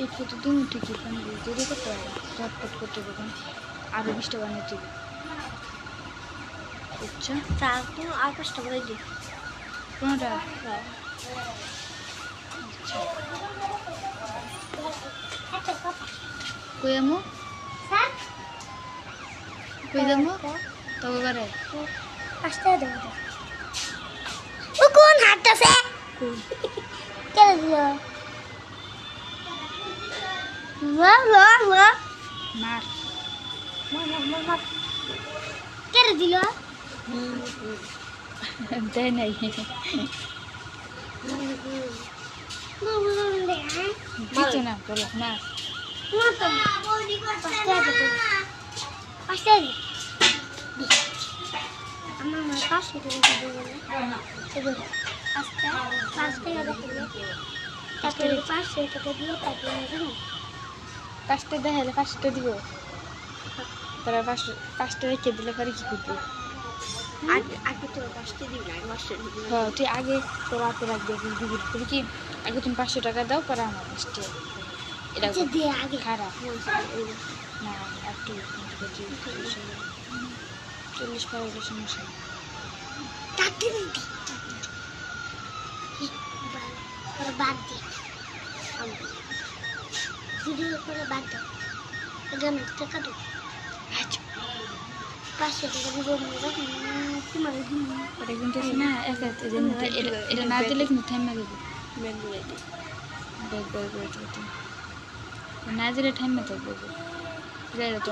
একটু তো তুমি ঠিকই ফোন দিয়ে দেরি করতে হবে ঝটপট করতে হবে আরও 20টা বানিয়ে দেবে বুঝছো তার তো আর 5টা বানাই দিই কোনোটা কই আমু কই যাবো তবে বারে 5টা দেবো ও কোন হাঁটতেছে কে দিল লা লা লা মার মার কে দিল দেয় নাই কিছু না বলো না আমার 500 টাকা দিয়ে তারপরে 500 টাকা দিয়ে তারপরে পাঁচটা দেখালে 5টা দিব তারা 5টা রেখে দিলে পরে কি করবি আগে তো 5টা দিবি না 500 দিবি হ্যাঁ তুই আগে তোর হাতে রাখবে দিবি তুমি কি আগে তুমি 500 টাকা দাও পরে আমার 5টা এটা দিয়ে আগে খারাপ না একটু 40 পরে সমস্যা কাটতে বাদ দি ভিডিও করে বাদ দাও গ্রামের টাকা দাও আচ্ছা 500 টাকা দিব তোমার এটা কিন্তু না এটা না দিলে কিন্তু থাইমা দেবো না দিলে থাইমা থাকবে যাই তো